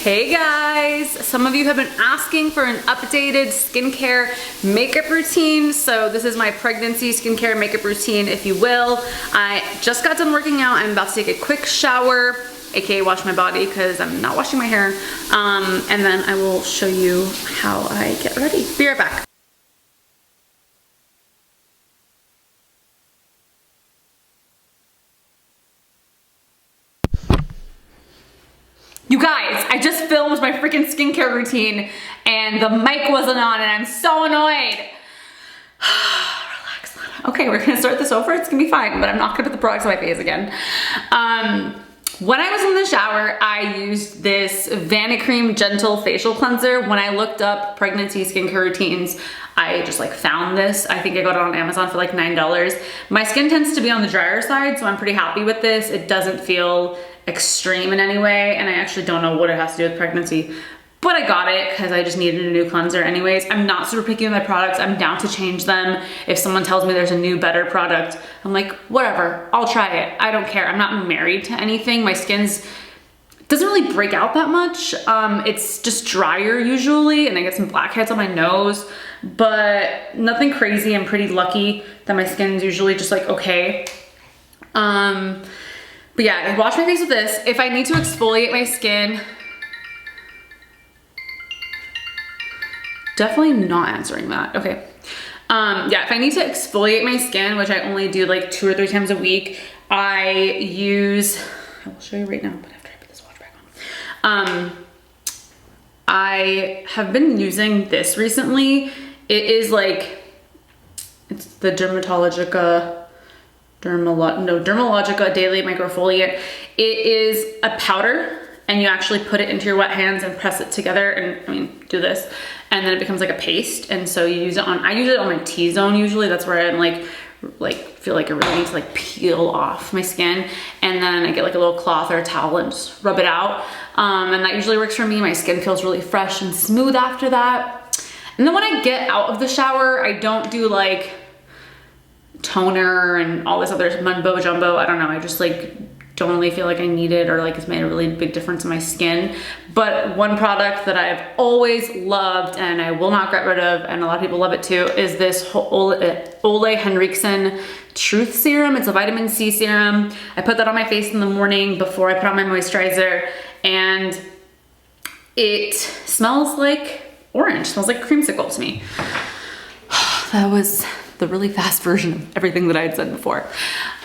Hey guys, some of you have been asking for an updated skincare makeup routine. So this is my pregnancy skincare makeup routine, if you will. I just got done working out. I'm about to take a quick shower, aka wash my body because I'm not washing my hair. And then I will show you how I get ready. Be right back. You guys, I just filmed my freaking skincare routine and the mic wasn't on and I'm so annoyed. Relax, Lena. Okay, we're gonna start this over. It's gonna be fine, but I'm not gonna put the products on my face again. When I was in the shower, I used this Vanek Cream Gentle Facial Cleanser. When I looked up pregnancy skincare routines, I just like found this. I think I got it on Amazon for like $9. My skin tends to be on the drier side, so I'm pretty happy with this. It doesn't feel extreme in any way, and I actually don't know what it has to do with pregnancy, but I got it because I just needed a new cleanser anyways. I'm not super picky with my products. I'm down to change them. If someone tells me there's a new, better product, I'm like, whatever, I'll try it. I don't care. I'm not married to anything. My skin's doesn't really break out that much. It's just drier usually, and I get some blackheads on my nose, but nothing crazy. I'm pretty lucky that my skin's usually just like okay. But yeah, I wash my face with this. If I need to exfoliate my skin, definitely not answering that, okay. Yeah, if I need to exfoliate my skin, which I only do like 2 or 3 times a week, I use, I will show you right now, but after I put this watch back on. I have been using this recently. It is like, it's the Dermalogica Daily Microfoliate. It is a powder and you actually put it into your wet hands and press it together and do this, and then it becomes like a paste. And so you use it on, I use it on my T-zone usually. That's where I'm like feel like I really need to like peel off my skin, and then I get like a little cloth or a towel and just rub it out. And that usually works for me. My skin feels really fresh and smooth after that. And then when I get out of the shower, I don't do like toner and all this other mumbo jumbo. I don't know, I just like don't really feel like I need it, or like it's made a really big difference in my skin. But one product that I've always loved and I will not get rid of, and a lot of people love it too, is this Ole Henriksen Truth Serum. It's a vitamin C serum. I put that on my face in the morning before I put on my moisturizer, and it smells like orange. It smells like creamsicle to me. That was the really fast version of everything that I had said before.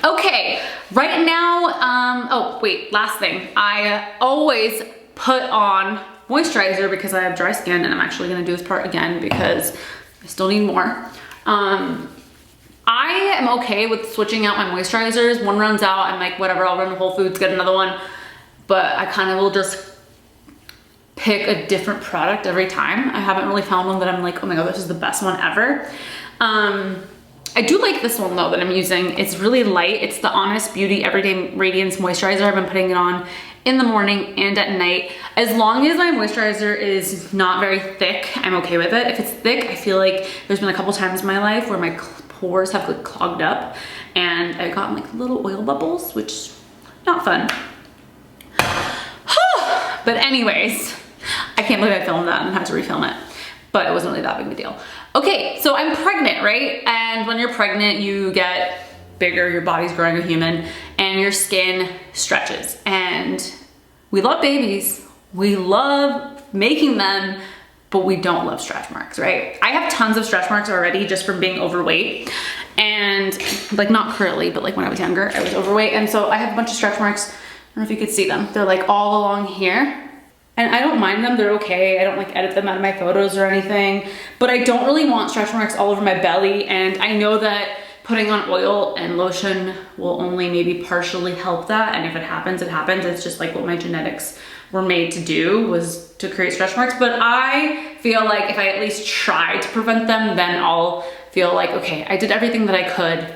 Okay, right now, oh wait, last thing. I always put on moisturizer because I have dry skin, and I'm actually gonna do this part again because I still need more. I am okay with switching out my moisturizers. One runs out, I'm like, whatever, I'll run to Whole Foods, get another one. But I kind of will just pick a different product every time. I haven't really found one that I'm like, oh my God, this is the best one ever. I do like this one though that I'm using. It's really light. It's the Honest Beauty Everyday Radiance Moisturizer. I've been putting it on in the morning and at night. As long as my moisturizer is not very thick, I'm okay with it. If it's thick, I feel like there's been a couple times in my life where my pores have like clogged up and I've gotten like little oil bubbles, which not fun. But anyways, I can't believe I filmed that and had to refilm it, but it wasn't really that big of a deal. Okay, so I'm pregnant, right? And when you're pregnant, you get bigger, your body's growing a human, and your skin stretches. And we love babies, we love making them, but we don't love stretch marks, right? I have tons of stretch marks already just from being overweight, and like not currently, but like when I was younger, I was overweight. And so I have a bunch of stretch marks. I don't know if you could see them. They're like all along here. And I don't mind them, they're okay. I don't like edit them out of my photos or anything, but I don't really want stretch marks all over my belly. And I know that putting on oil and lotion will only maybe partially help that. And if it happens, it happens. It's just like what my genetics were made to do, was to create stretch marks. But I feel like if I at least try to prevent them, then I'll feel like, okay, I did everything that I could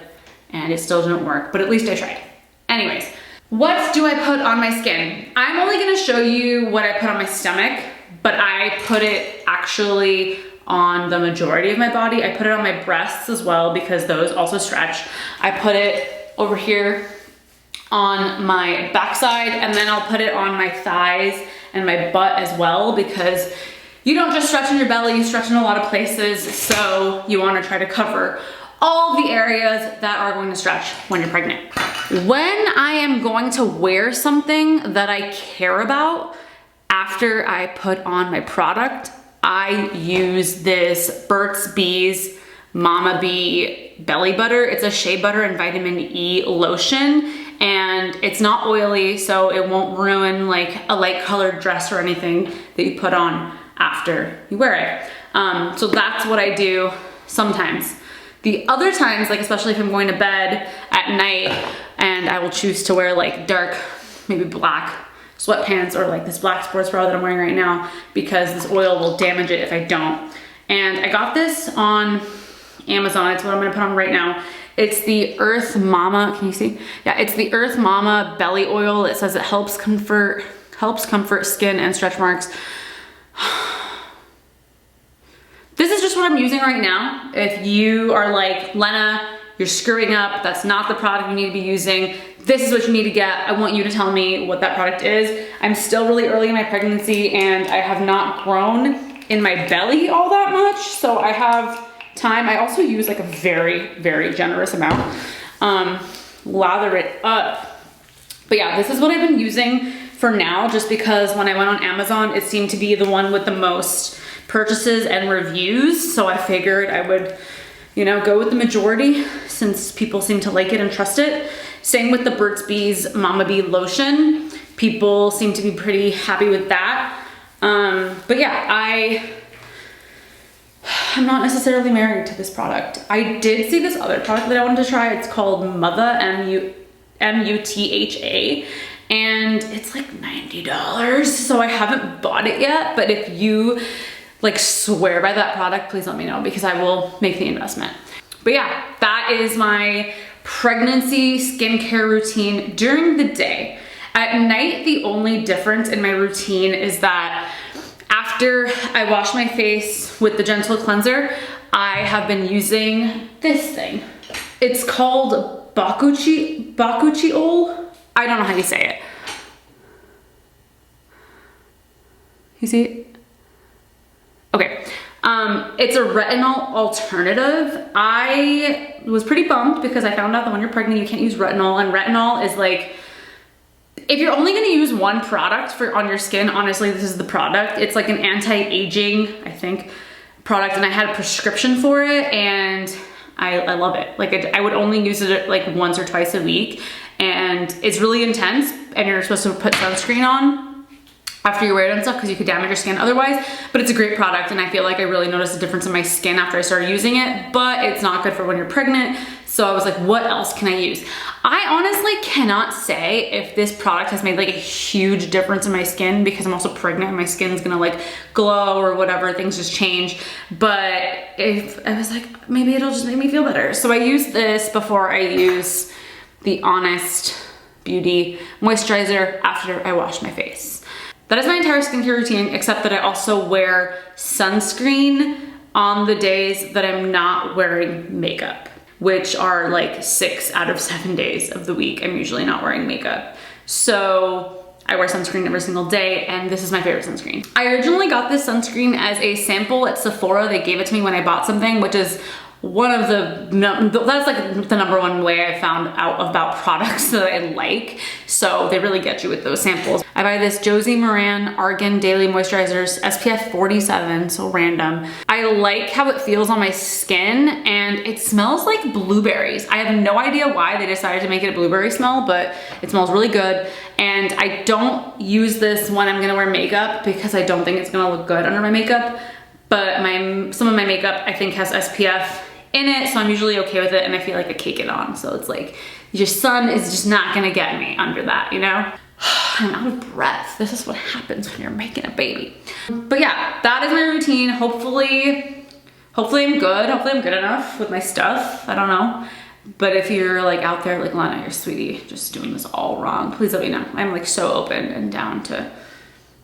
and it still didn't work, but at least I tried. Anyways. What do I put on my skin? I'm only gonna show you what I put on my stomach, but I put it actually on the majority of my body. I put it on my breasts as well because those also stretch. I put it over here on my backside, and then I'll put it on my thighs and my butt as well, because you don't just stretch in your belly, you stretch in a lot of places, so you want to try to cover all the areas that are going to stretch when you're pregnant. When I am going to wear something that I care about after I put on my product, I use this Burt's Bees Mama Bee Belly Butter. It's a shea butter and vitamin E lotion, and it's not oily, so it won't ruin like a light colored dress or anything that you put on after you wear it. So that's what I do sometimes. The other times, like especially if I'm going to bed at night and I will choose to wear like dark, maybe black sweatpants or like this black sports bra that I'm wearing right now, because this oil will damage it if I don't. And I got this on Amazon. It's what I'm gonna put on right now. It's the Earth Mama, can you see? Yeah, it's the Earth Mama belly oil. It says it helps comfort skin and stretch marks. This is just what I'm using right now. If you are like, Lena, you're screwing up, that's not the product you need to be using, this is what you need to get, I want you to tell me what that product is. I'm still really early in my pregnancy and I have not grown in my belly all that much, so I have time. I also use like a very, very generous amount. Lather it up. But yeah, this is what I've been using for now, just because when I went on Amazon, it seemed to be the one with the most purchases and reviews, so I figured I would, you know, go with the majority since people seem to like it and trust it. Same with the Burt's Bees Mama Bee lotion. People seem to be pretty happy with that. But yeah, I'm not necessarily married to this product. I did see this other product that I wanted to try. It's called Mutha, M-U-T-H-A, and it's like $90, so I haven't bought it yet, but if you like swear by that product, please let me know, because I will make the investment. But yeah, that is my pregnancy skincare routine during the day. At night, the only difference in my routine is that after I wash my face with the gentle cleanser, I have been using this thing. It's called bakuchiol. I don't know how you say it. You see it? Okay, it's a retinol alternative. I was pretty bummed because I found out that when you're pregnant, you can't use retinol, and retinol is like, if you're only gonna use one product on your skin, honestly, this is the product. It's like an anti-aging, I think, product, and I had a prescription for it, and I love it. Like I would only use it like once or twice a week, and it's really intense, and you're supposed to put sunscreen on after you wear it and stuff, because you could damage your skin otherwise, but it's a great product, and I feel like I really noticed a difference in my skin after I started using it, but it's not good for when you're pregnant, so I was like, what else can I use? I honestly cannot say if this product has made like a huge difference in my skin, because I'm also pregnant and my skin's gonna like glow or whatever, things just change, but if I was like, maybe it'll just make me feel better. So I use this before I use the Honest Beauty moisturizer after I wash my face. That is my entire skincare routine, except that I also wear sunscreen on the days that I'm not wearing makeup, which are like 6 out of 7 days of the week. I'm usually not wearing makeup. So I wear sunscreen every single day, and this is my favorite sunscreen. I originally got this sunscreen as a sample at Sephora. They gave it to me when I bought something, which is one of that's like the #1 way I found out about products that I like. So they really get you with those samples. I buy this Josie Maran Argan Daily Moisturizers, SPF 47, so random. I like how it feels on my skin, and it smells like blueberries. I have no idea why they decided to make it a blueberry smell, but it smells really good. And I don't use this when I'm gonna wear makeup, because I don't think it's gonna look good under my makeup. But some of my makeup I think has SPF in it, so I'm usually okay with it, and I feel like I cake it on. So it's like, your sun is just not gonna get me under that, you know? I'm out of breath. This is what happens when you're making a baby. But yeah, that is my routine. Hopefully I'm good. Hopefully I'm good enough with my stuff. I don't know. But if you're like out there like, Lena, you're sweetie, just doing this all wrong, please let me know. I'm like so open and down to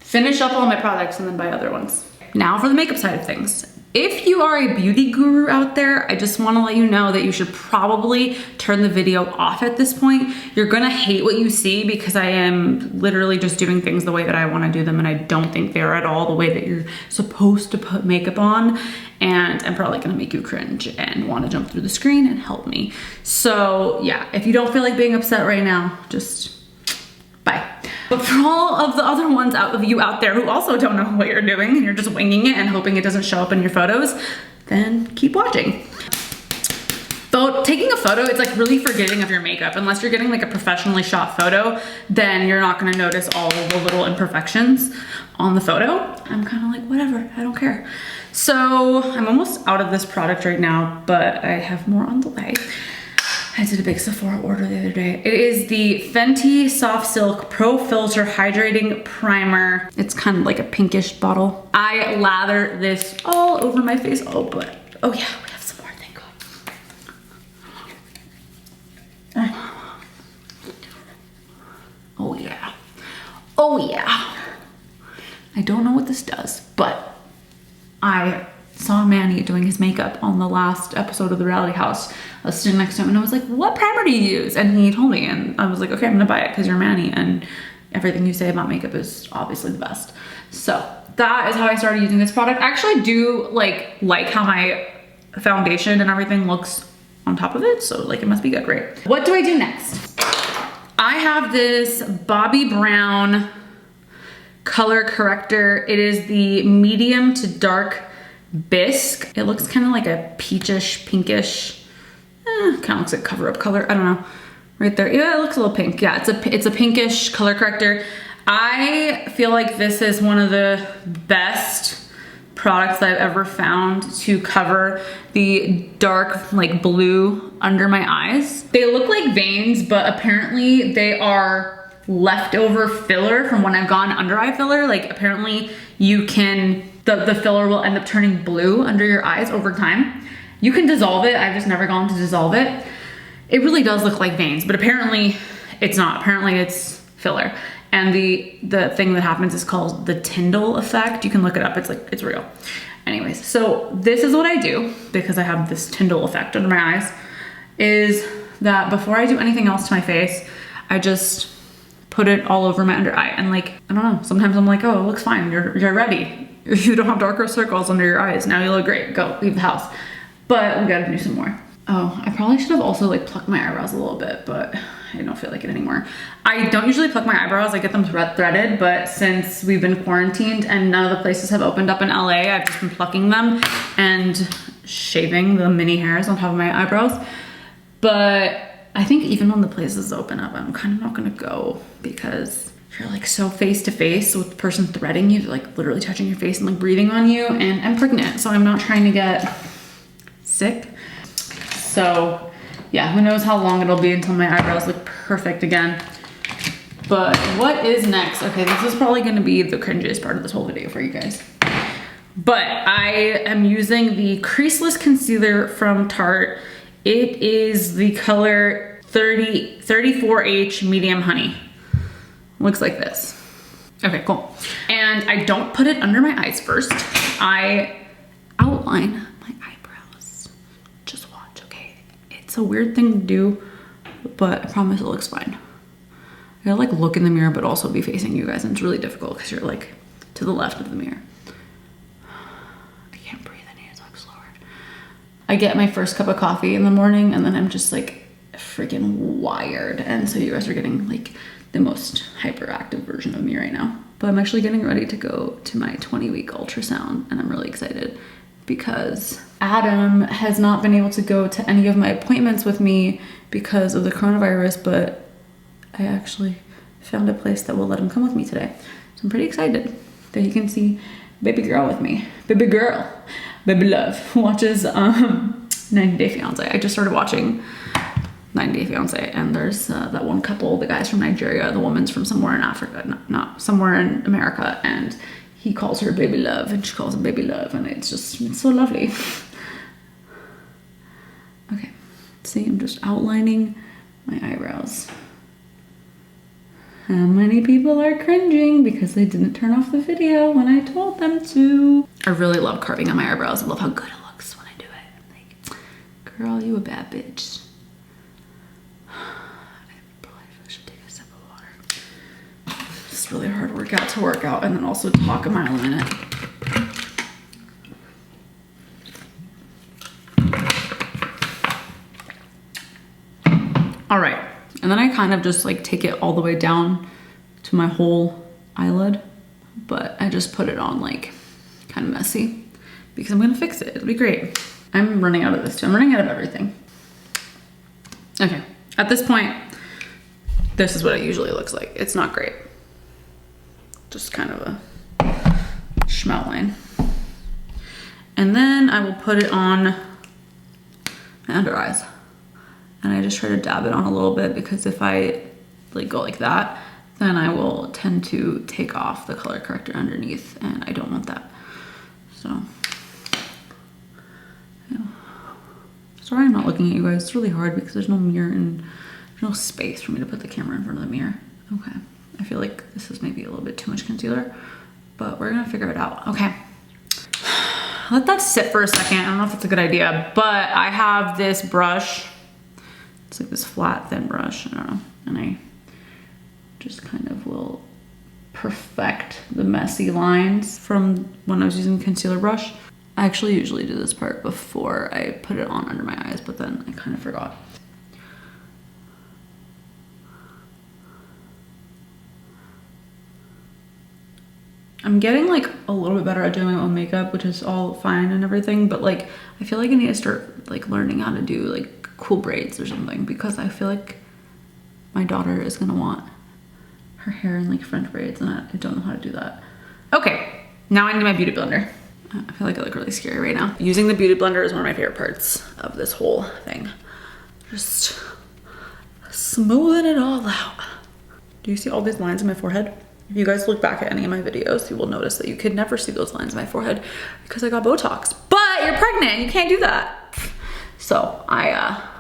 finish up all my products and then buy other ones. Now for the makeup side of things. If you are a beauty guru out there, I just want to let you know that you should probably turn the video off at this point. You're gonna hate what you see because I am literally just doing things the way that I want to do them, and I don't think they're at all the way that you're supposed to put makeup on, and I'm probably gonna make you cringe and want to jump through the screen and help me. So yeah, if you don't feel like being upset right now, just bye. But for all of the other ones of you out there who also don't know what you're doing and you're just winging it and hoping it doesn't show up in your photos, then keep watching. Though taking a photo, it's like really forgiving of your makeup. Unless you're getting like a professionally shot photo, then you're not gonna notice all of the little imperfections on the photo. I'm kind of like, whatever, I don't care. So I'm almost out of this product right now, but I have more on the way. I did a big Sephora order the other day. It is the Fenty Soft Silk Pro Filter Hydrating Primer. It's kind of like a pinkish bottle. I lather this all over my face. Oh, but, oh yeah, we have some more, thank God. Oh yeah. Oh yeah. I don't know what this does, but I saw Manny doing his makeup on the last episode of The Reality House. I was sitting next to him and I was like, what primer do you use? And he told me, and I was like, okay, I'm gonna buy it because you're Manny and everything you say about makeup is obviously the best. So that is how I started using this product. I actually do like how my foundation and everything looks on top of it. So like it must be good, right? What do I do next? I have this Bobbi Brown color corrector. It is the medium to dark bisque. It looks kind of like a peachish, pinkish, kind of looks like cover up color. I don't know, right there. Yeah, it looks a little pink. Yeah, it's a pinkish color corrector. I feel like this is one of the best products that I've ever found to cover the dark like blue under my eyes. They look like veins, but apparently they are leftover filler from when I've gone under eye filler. Like apparently you can, the filler will end up turning blue under your eyes over time. You can dissolve it. I've just never gone to dissolve it. It really does look like veins, but apparently it's not. Apparently it's filler. And the thing that happens is called the Tyndall effect. You can look it up. It's like, it's real. Anyways, so this is what I do because I have this Tyndall effect under my eyes, is that before I do anything else to my face, I just put it all over my under eye. And like, I don't know, sometimes I'm like, oh, it looks fine. You're ready. You don't have darker circles under your eyes. Now you look great. Go, leave the house. But we gotta do some more. Oh, I probably should have also like plucked my eyebrows a little bit, but I don't feel like it anymore. I don't usually pluck my eyebrows. I get them threaded, but since we've been quarantined and none of the places have opened up in LA, I've just been plucking them and shaving the mini hairs on top of my eyebrows. But I think even when the places open up, I'm kind of not gonna go because you're like so face to face with the person threading you, like literally touching your face and like breathing on you, and I'm pregnant, so I'm not trying to get sick. So yeah, who knows how long it'll be until my eyebrows look perfect again. But what is next? Okay, this is probably gonna be the cringiest part of this whole video for you guys. But I am using the Creaseless Concealer from Tarte. It is the color 34H Medium Honey. Looks like this. Okay, cool. And I don't put it under my eyes first. I outline my eyebrows. Just watch, okay? It's a weird thing to do, but I promise it looks fine. I gotta like look in the mirror, but also be facing you guys, and it's really difficult because you're like to the left of the mirror. I can't breathe, I need to talk slower. I get my first cup of coffee in the morning and then I'm just like freaking wired. And so you guys are getting like the most hyperactive version of me right now. But I'm actually getting ready to go to my 20-week ultrasound, and I'm really excited because Adam has not been able to go to any of my appointments with me because of the coronavirus, but I actually found a place that will let him come with me today. So I'm pretty excited that he can see baby girl with me. Baby girl, baby love, who watches 90 Day Fiance. I just started watching 90 Day Fiance, and there's that one couple, the guy's from Nigeria, the woman's from somewhere in Africa, not somewhere in America, and he calls her baby love and she calls him baby love, and it's so lovely. Okay, see, I'm just outlining my eyebrows. How many people are cringing because they didn't turn off the video when I told them to? I really love carving on my eyebrows. I love how good it looks when I do it. Like, girl, you a bad bitch. I probably should take a sip of water. It's really hard workout to work out and then also talk a mile a minute. All right, and then I kind of just like take it all the way down to my whole eyelid, but I just put it on like kind of messy because I'm gonna fix it. It'll be great. I'm running out of this too. I'm running out of everything. Okay, at this point, this is what it usually looks like. It's not great. Just kind of a schmelt line. And then I will put it on my under eyes. And I just try to dab it on a little bit because if I like go like that, then I will tend to take off the color corrector underneath and I don't want that. So, yeah. Sorry I'm not looking at you guys. It's really hard because there's no mirror and there's no space for me to put the camera in front of the mirror. Okay, I feel like this is maybe a little bit too much concealer, but we're gonna figure it out. Okay, let that sit for a second. I don't know if that's a good idea, but I have this brush. It's like this flat, thin brush, I don't know. And I just kind of will perfect the messy lines from when I was using concealer brush. I actually usually do this part before I put it on under my eyes, but then I kind of forgot. I'm getting like a little bit better at doing my own makeup, which is all fine and everything, but like I feel like I need to start like learning how to do like cool braids or something because I feel like my daughter is gonna want her hair in like French braids and I don't know how to do that. Okay, now I need my beauty blender. I feel like I look really scary right now. Using the beauty blender is one of my favorite parts of this whole thing. Just smoothing it all out. Do you see all these lines in my forehead? If you guys look back at any of my videos, you will notice that you could never see those lines in my forehead because I got Botox. But you're pregnant, you can't do that. So I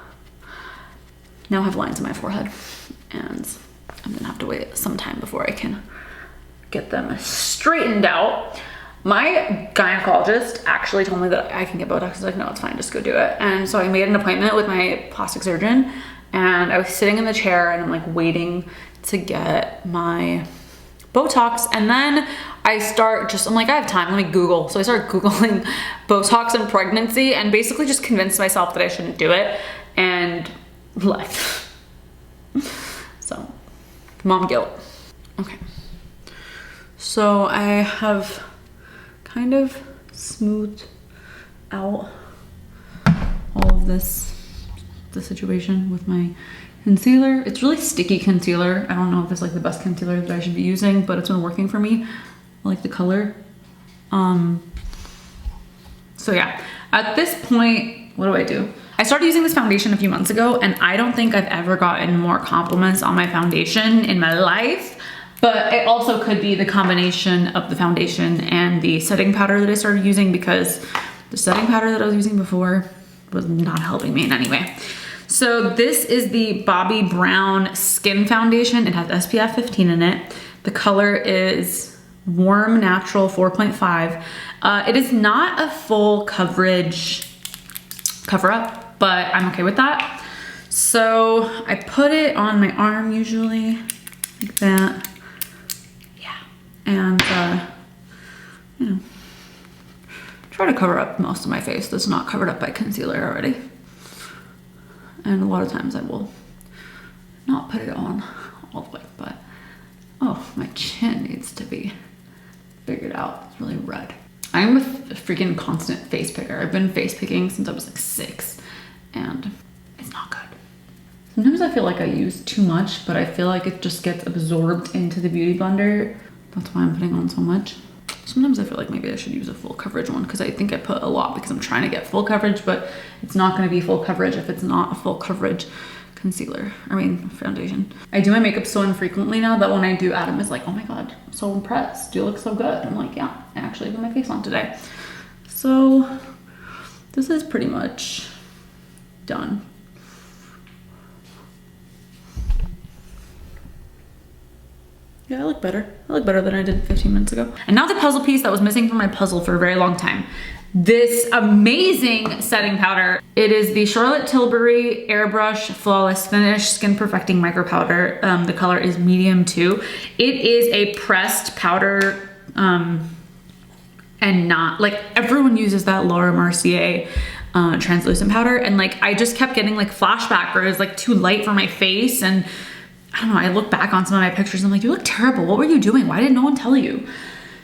now have lines in my forehead and I'm gonna have to wait some time before I can get them straightened out. My gynecologist actually told me that I can get Botox. I was like, no, it's fine, just go do it. And so I made an appointment with my plastic surgeon and I was sitting in the chair and I'm like waiting to get my Botox, and then I start I'm like, I have time, let me Google. So I started Googling Botox and pregnancy and basically just convinced myself that I shouldn't do it and left. So, mom guilt. Okay. So I have kind of smoothed out all of the situation with my concealer. It's really sticky concealer. I don't know if it's like the best concealer that I should be using, but it's been working for me. I like the color. So yeah, at this point, what do? I started using this foundation a few months ago and I don't think I've ever gotten more compliments on my foundation in my life, but it also could be the combination of the foundation and the setting powder that I started using because the setting powder that I was using before was not helping me in any way. So this is the Bobbi Brown Skin Foundation. It has SPF 15 in it. The color is Warm Natural 4.5. It is not a full coverage cover up, but I'm okay with that. So I put it on my arm usually, like that. Yeah, and you know, try to cover up most of my face that's not covered up by concealer already. And a lot of times I will not put it on all the way, but oh, my chin needs to be figured out. It's really red. I'm a freaking constant face picker. I've been face picking since I was like 6 and it's not good. Sometimes I feel like I use too much, but I feel like it just gets absorbed into the beauty blender. That's why I'm putting on so much. Sometimes I feel like maybe I should use a full coverage one because I think I put a lot because I'm trying to get full coverage, but it's not going to be full coverage if it's not a full coverage foundation. I do my makeup so infrequently now that when I do, Adam is like, oh my God, I'm so impressed. You look so good. I'm like, yeah, I actually put my face on today. So this is pretty much done. Yeah, I look better. I look better than I did 15 minutes ago. And now the puzzle piece that was missing from my puzzle for a very long time. This amazing setting powder. It is the Charlotte Tilbury Airbrush Flawless Finish Skin Perfecting Micro Powder. The color is medium 2. It is a pressed powder, and not, like, everyone uses that Laura Mercier translucent powder, and like I just kept getting like flashback where it was like too light for my face, and I don't know, I look back on some of my pictures and I'm like, you look terrible. What were you doing? Why didn't no one tell you?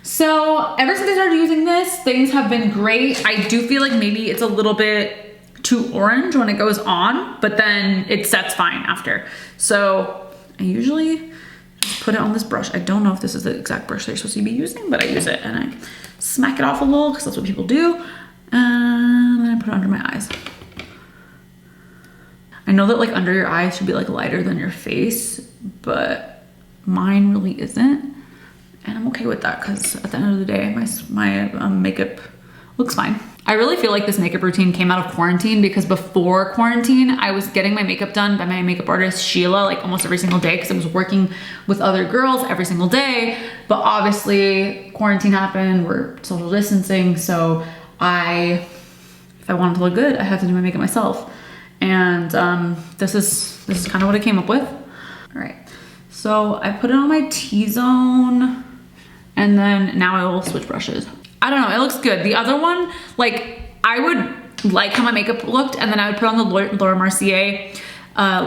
So ever since I started using this, things have been great. I do feel like maybe it's a little bit too orange when it goes on, but then it sets fine after. So I usually just put it on this brush. I don't know if this is the exact brush that you're supposed to be using, but I use it and I smack it off a little because that's what people do. And then I put it under my eyes. I know that like under your eyes should be like lighter than your face, but mine really isn't. And I'm okay with that because at the end of the day, my makeup looks fine. I really feel like this makeup routine came out of quarantine because before quarantine, I was getting my makeup done by my makeup artist, Sheila, like almost every single day because I was working with other girls every single day. But obviously quarantine happened, we're social distancing. So if I wanted to look good, I had to do my makeup myself. And this is kind of what I came up with. All right, so I put it on my T-zone and then now I will switch brushes. I don't know, it looks good. The other one, like I would like how my makeup looked and then I would put on the Laura Mercier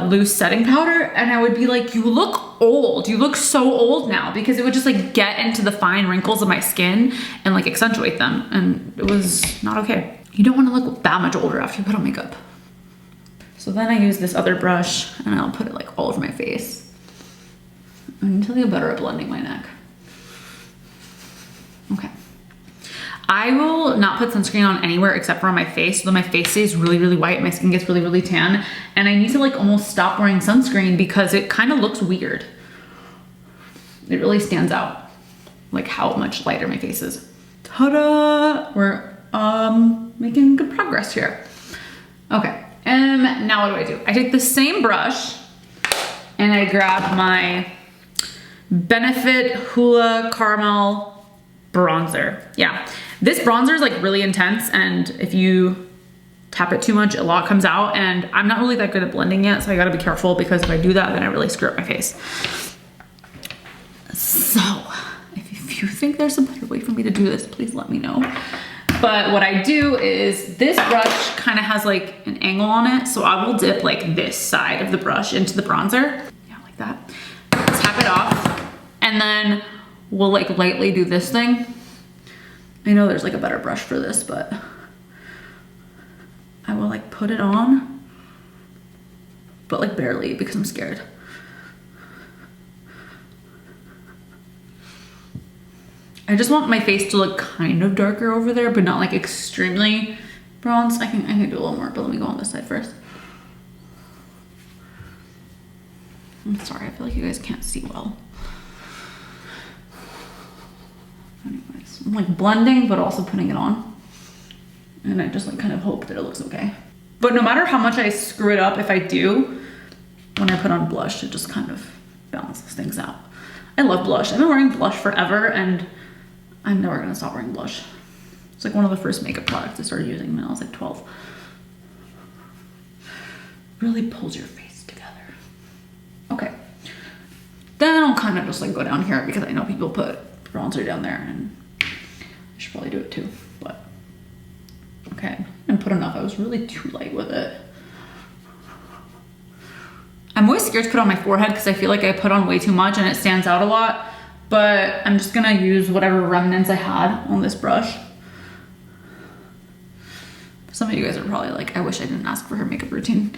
loose setting powder and I would be like, you look old. You look so old now, because it would just like get into the fine wrinkles of my skin and like accentuate them. And it was not okay. You don't want to look that much older after you put on makeup. So then I use this other brush and I'll put it like all over my face. I need to get better at blending my neck. Okay. I will not put sunscreen on anywhere except for on my face, so that my face stays really, really white, my skin gets really, really tan, and I need to like almost stop wearing sunscreen because it kind of looks weird. It really stands out, like how much lighter my face is. Ta-da! We're making good progress here. Okay, and now what do? I take the same brush and I grab my Benefit Hoola Caramel bronzer. Yeah, this bronzer is like really intense, and if you tap it too much, a lot comes out, and I'm not really that good at blending yet, so I gotta be careful because if I do that, then I really screw up my face. So if you think there's a better way for me to do this, please let me know. But what I do is this brush kind of has like an angle on it, so I will dip like this side of the brush into the bronzer. Yeah, like that. Tap it off, and then we'll like lightly do this thing. I know there's like a better brush for this, but I will like put it on, but like barely because I'm scared. I just want my face to look kind of darker over there, but not like extremely bronzed. I can do a little more, but let me go on this side first. I'm sorry, I feel like you guys can't see well. Anyways, I'm like blending, but also putting it on. And I just like kind of hope that it looks okay. But no matter how much I screw it up, if I do, when I put on blush, it just kind of balances things out. I love blush. I've been wearing blush forever, and I'm never gonna stop wearing blush. It's like one of the first makeup products I started using when I was like 12. Really pulls your face together. Okay. Then I'll kind of just like go down here because I know people put bronzer down there, and I should probably do it too, but okay. I didn't put enough. I was really too light with it. I'm always scared to put on my forehead because I feel like I put on way too much and it stands out a lot, but I'm just gonna use whatever remnants I had on this brush. Some of you guys are probably like, I wish I didn't ask for her makeup routine.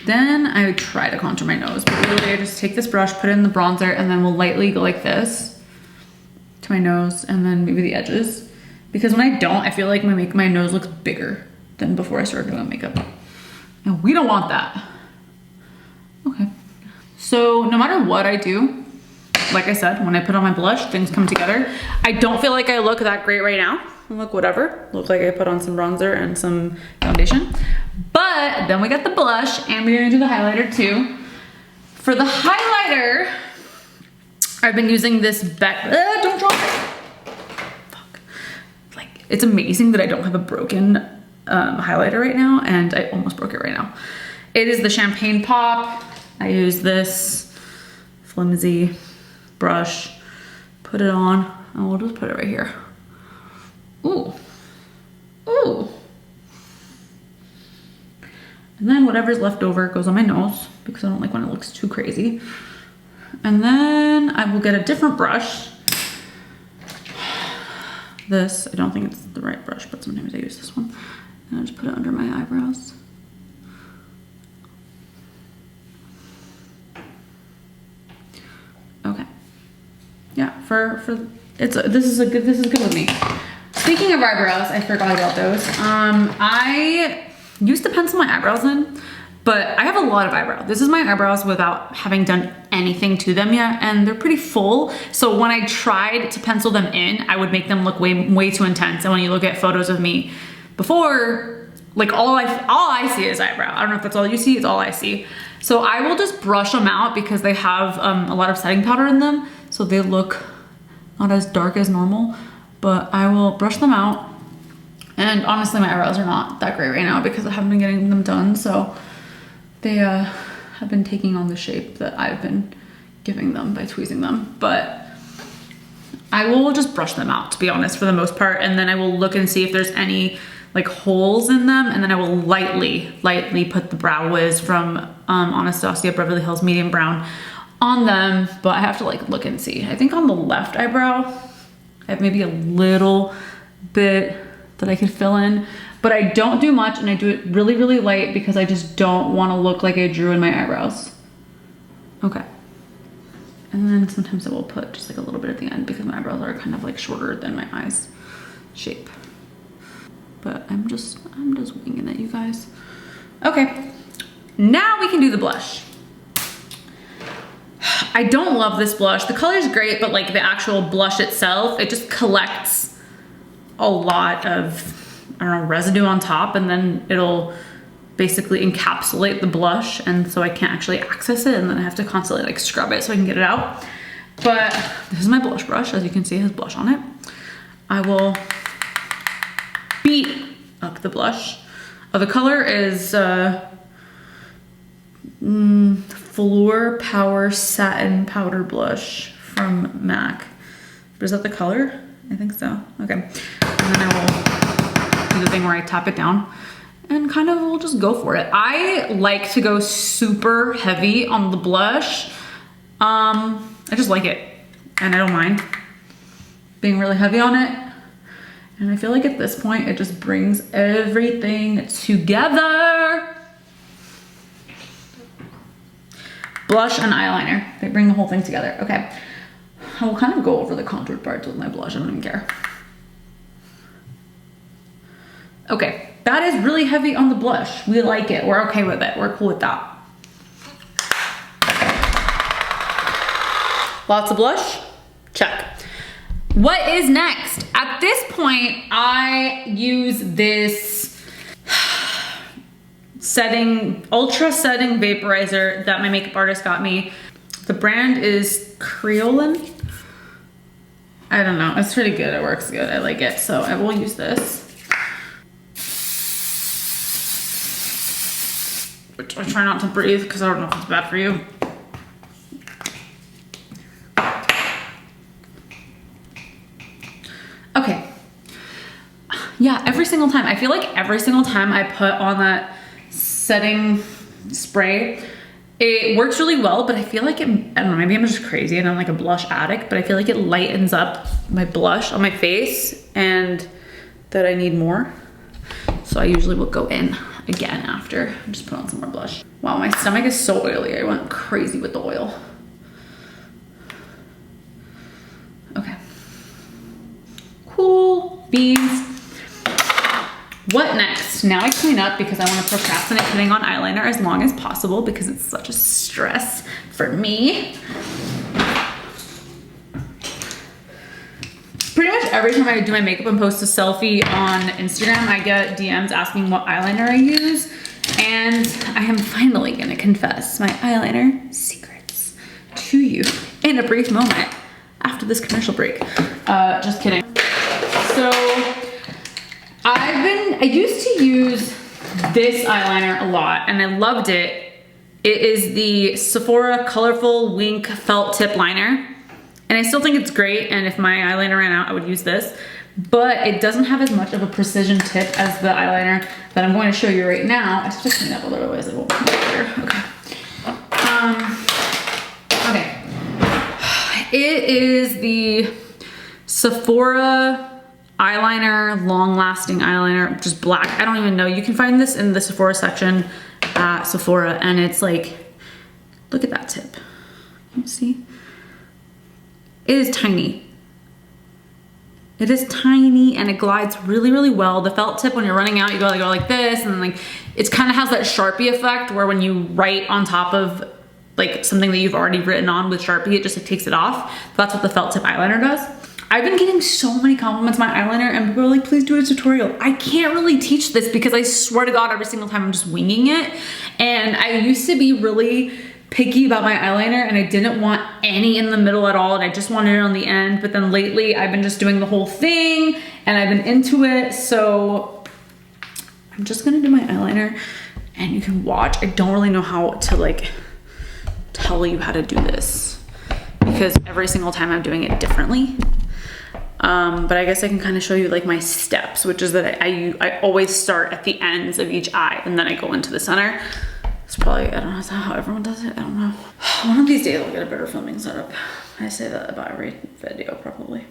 Then I would try to contour my nose, but really I just take this brush, put it in the bronzer, and then we'll lightly go like this to my nose and then maybe the edges. Because when I don't, I feel like my nose looks bigger than before I started doing makeup. And we don't want that. Okay. So no matter what I do, like I said, when I put on my blush, things come together. I don't feel like I look that great right now. I look whatever. Look like I put on some bronzer and some foundation. But then we got the blush, and we're gonna do the highlighter too. For the highlighter, I've been using this don't drop it. Fuck. Like, it's amazing that I don't have a broken highlighter right now, and I almost broke it right now. It is the Champagne Pop. I use this flimsy brush, put it on, and we'll just put it right here. Ooh. Ooh. And then whatever's left over goes on my nose because I don't like when it looks too crazy. And then I will get a different brush. This, I don't think it's the right brush, but sometimes I use this one. And I'll just put it under my eyebrows. Okay. Yeah, this is good with me. Speaking of eyebrows, I forgot about those. I used to pencil my eyebrows in, but I have a lot of eyebrows. This is my eyebrows without having done anything to them yet, and they're pretty full. So when I tried to pencil them in, I would make them look way too intense. And when you look at photos of me before, like all I see is eyebrow. I don't know if that's all you see, it's all I see. So I will just brush them out because they have a lot of setting powder in them, so they look not as dark as normal, but I will brush them out. And honestly, my eyebrows are not that great right now because I haven't been getting them done, so they have been taking on the shape that I've been giving them by tweezing them. But I will just brush them out, to be honest, for the most part, and then I will look and see if there's any like holes in them, and then I will lightly put the Brow Wiz from Anastasia Beverly Hills Medium Brown on them, but I have to like look and see. I think on the left eyebrow, I have maybe a little bit that I could fill in, but I don't do much, and I do it really light because I just don't want to look like I drew in my eyebrows. Okay. And then sometimes I will put just like a little bit at the end because my eyebrows are kind of like shorter than my eyes shape. But I'm just winging it, you guys. Okay, now we can do the blush. I don't love this blush. The color's great, but like the actual blush itself, it just collects a lot of, I don't know, residue on top, and then it'll basically encapsulate the blush, and so I can't actually access it, and then I have to constantly like scrub it so I can get it out. But this is my blush brush. As you can see, it has blush on it. I will beat up the blush. The color is Fleur Power Satin Powder Blush from MAC. Is that the color? I think so. Okay. And then I will do the thing where I tap it down and kind of will just go for it. I like to go super heavy on the blush. I just like it, and I don't mind being really heavy on it. And I feel like at this point, it just brings everything together. Blush and eyeliner, they bring the whole thing together. Okay, I will kind of go over the contoured parts with my blush, I don't even care. Okay, that is really heavy on the blush. We like it, we're okay with it, we're cool with that. Lots of blush, check. What is next? At this point, I use this ultra setting vaporizer that my makeup artist got me. The brand is Creaseless. I don't know, it's pretty good, it works good, I like it. So I will use this. Which I try not to breathe because I don't know if it's bad for you. Okay, yeah, every single time. I feel like every single time I put on that setting spray, it works really well, but I feel like I don't know, maybe I'm just crazy and I'm like a blush addict, but I feel like it lightens up my blush on my face and that I need more. So I usually will go in again after and just put on some more blush. Wow, my stomach is so oily. I went crazy with the oil. Okay. Cool beans. What next? Now I clean up because I want to procrastinate putting on eyeliner as long as possible because it's such a stress for me. Pretty much every time I do my makeup and post a selfie on Instagram, I get DMs asking what eyeliner I use, and I am finally gonna confess my eyeliner secrets to to you in a brief moment after this commercial break. Just kidding. So I used to use this eyeliner a lot and I loved it. It is the Sephora Colorful Wink Felt Tip Liner. And I still think it's great, and if my eyeliner ran out, I would use this. But it doesn't have as much of a precision tip as the eyeliner that I'm going to show you right now. I have to clean up a little, otherwise it won't come clear. Okay. Okay. It is the Sephora eyeliner, long-lasting eyeliner, just black. I don't even know. You can find this in the Sephora section at Sephora, and it's like, look at that tip. You see? It is tiny. It is tiny and it glides really, really well. The felt tip, when you're running out, you go like this, and like, it kind of has that Sharpie effect where when you write on top of like something that you've already written on with Sharpie, it just like takes it off. That's what the felt tip eyeliner does. I've been getting so many compliments on my eyeliner and people are like, please do a tutorial. I can't really teach this because I swear to God, every single time I'm just winging it. And I used to be really picky about my eyeliner and I didn't want any in the middle at all, and I just wanted it on the end. But then lately I've been just doing the whole thing and I've been into it. So I'm just gonna do my eyeliner and you can watch. I don't really know how to like tell you how to do this because every single time I'm doing it differently. But I guess I can kind of show you like my steps, which is that I always start at the ends of each eye and then I go into the center. It's probably, I don't know, is that how everyone does it? I don't know. One of these days I'll get a better filming setup. I say that about every video probably.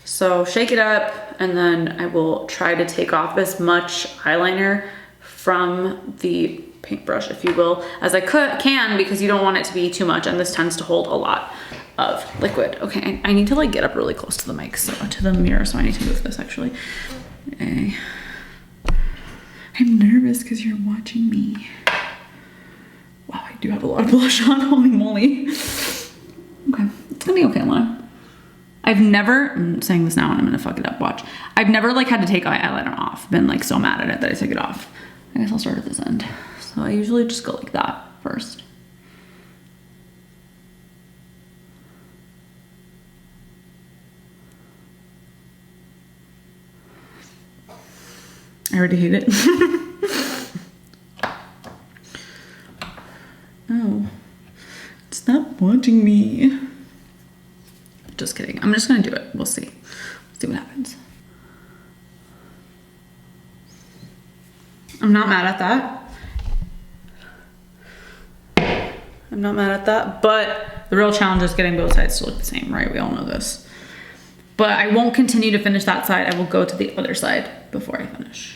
So shake it up and then I will try to take off as much eyeliner from the paintbrush, if you will, as I can, because you don't want it to be too much, and this tends to hold a lot of liquid. Okay, I need to like get up really close to the mic, so to the mirror, so I need to move this actually. Okay. I'm nervous because you're watching me. Wow, I do have a lot of blush on, holy moly. Okay, it's gonna be okay, Lena. I've never, I'm saying this now and I'm gonna fuck it up, watch. I've never like had to take my eyeliner off, been like so mad at it that I took it off. I guess I'll start at this end. So I usually just go like that first. I already hate it. Oh, stop watching me. Just kidding. I'm just gonna do it. We'll see. Let's see what happens. I'm not mad at that. I'm not mad at that, but the real challenge is getting both sides to look the same, right? We all know this. But I won't continue to finish that side. I will go to the other side before I finish.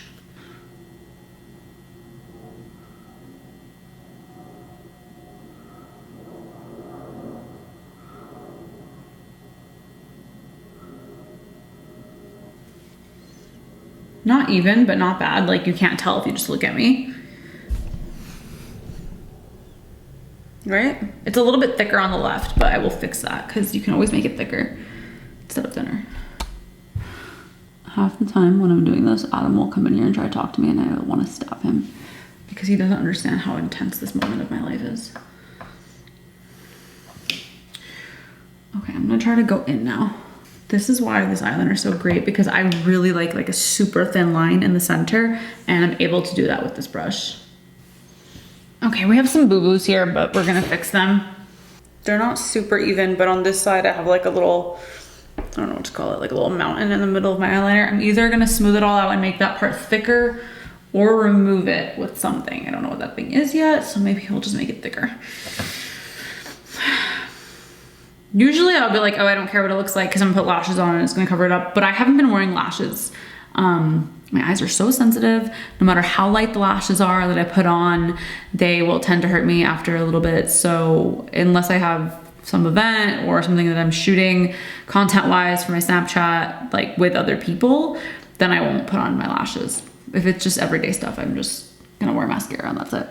Not even, but not bad. Like, you can't tell if you just look at me. Right? It's a little bit thicker on the left, but I will fix that because you can always make it thicker instead of thinner. Half the time when I'm doing this, Adam will come in here and try to talk to me and I want to stab him because he doesn't understand how intense this moment of my life is. Okay, I'm gonna try to go in now. This is why this eyeliner is so great, because I really like a super thin line in the center, and I'm able to do that with this brush. Okay, we have some boo-boos here, but we're gonna fix them. They're not super even, but on this side I have like a little, I don't know what to call it, like a little mountain in the middle of my eyeliner. I'm either gonna smooth it all out and make that part thicker or remove it with something. I don't know what that thing is yet, so maybe we'll just make it thicker. Usually I'll be like, oh, I don't care what it looks like because I'm gonna put lashes on and it's gonna cover it up, but I haven't been wearing lashes. My eyes are so sensitive. No matter how light the lashes are that I put on, they will tend to hurt me after a little bit. So unless I have some event or something that I'm shooting content-wise for my Snapchat, like with other people, then I won't put on my lashes. If it's just everyday stuff, I'm just gonna wear mascara and that's it.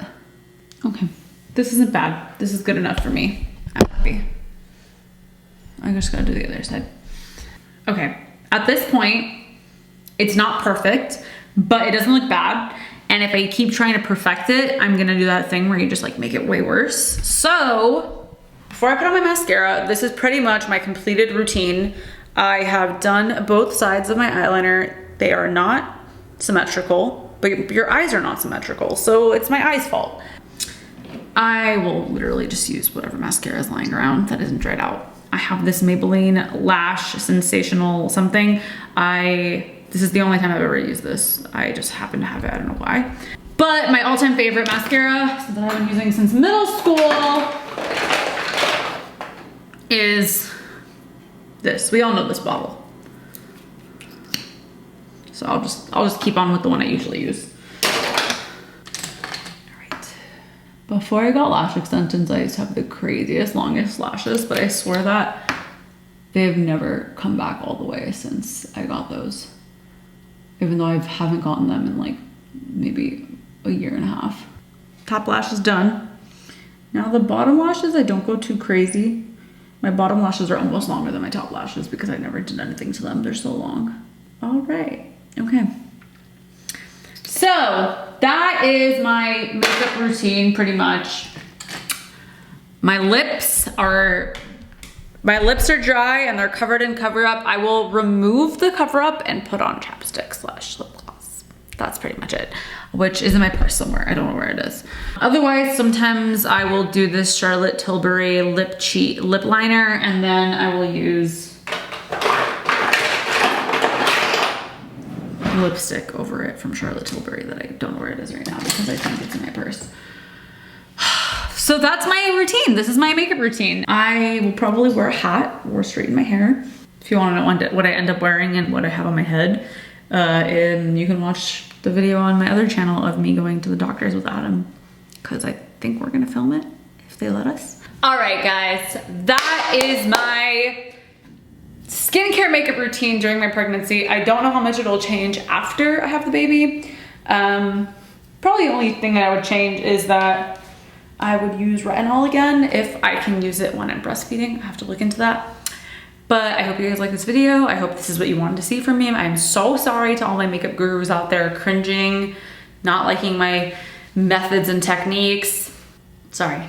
Okay, this isn't bad. This is good enough for me. I'm happy. I just gotta do the other side. Okay, at this point, it's not perfect, but it doesn't look bad. And if I keep trying to perfect it, I'm gonna do that thing where you just like make it way worse. So Before I put on my mascara, this is pretty much my completed routine. I have done both sides of my eyeliner. They are not symmetrical, but your eyes are not symmetrical, so it's my eyes' fault. I will literally just use whatever mascara is lying around that isn't dried out. I have this Maybelline Lash Sensational something. This is the only time I've ever used this. I just happen to have it, I don't know why. But my all-time favorite mascara that I've been using since middle school is this. We all know this bottle. So I'll just keep on with the one I usually use. All right. Before I got lash extensions, I used to have the craziest, longest lashes, but I swear that they've never come back all the way since I got those. Even though I haven't gotten them in like maybe a year and a half. Top lash is done. Now the bottom lashes, I don't go too crazy. My bottom lashes are almost longer than my top lashes because I never did anything to them. They're so long. All right, okay. So that is my makeup routine pretty much. My lips are dry and they're covered in cover up. I will remove the cover up and put on chapstick / lip gloss. That's pretty much it, which is in my purse somewhere. I don't know where it is. Otherwise, sometimes I will do this Charlotte Tilbury lip liner, and then I will use lipstick over it from Charlotte Tilbury that I don't know where it is right now because I think it's in my purse. So that's my routine. This is my makeup routine. I will probably wear a hat or straighten my hair. If you want to know what I end up wearing and what I have on my head, and you can watch the video on my other channel of me going to the doctors with Adam, because I think we're gonna film it if they let us. All right, guys, that is my skincare makeup routine during my pregnancy. I don't know how much it'll change after I have the baby. Probably the only thing that I would change is that I would use retinol again if I can use it when I'm breastfeeding. I have to look into that. But I hope you guys like this video. I hope this is what you wanted to see from me. I'm so sorry to all my makeup gurus out there cringing, not liking my methods and techniques. Sorry.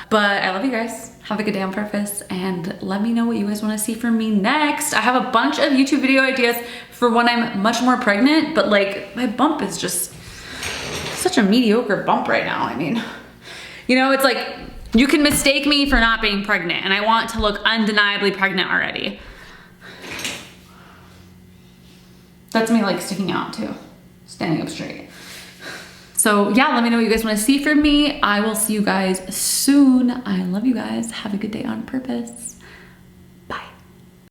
But I love you guys. Have a good day on purpose, and let me know what you guys want to see from me next. I have a bunch of YouTube video ideas for when I'm much more pregnant, but like my bump is just such a mediocre bump right now. I mean, you know, it's like you can mistake me for not being pregnant, and I want to look undeniably pregnant already. That's me like sticking out too, standing up straight. So yeah, let me know what you guys want to see from me. I will see you guys soon. I love you guys. Have a good day on purpose.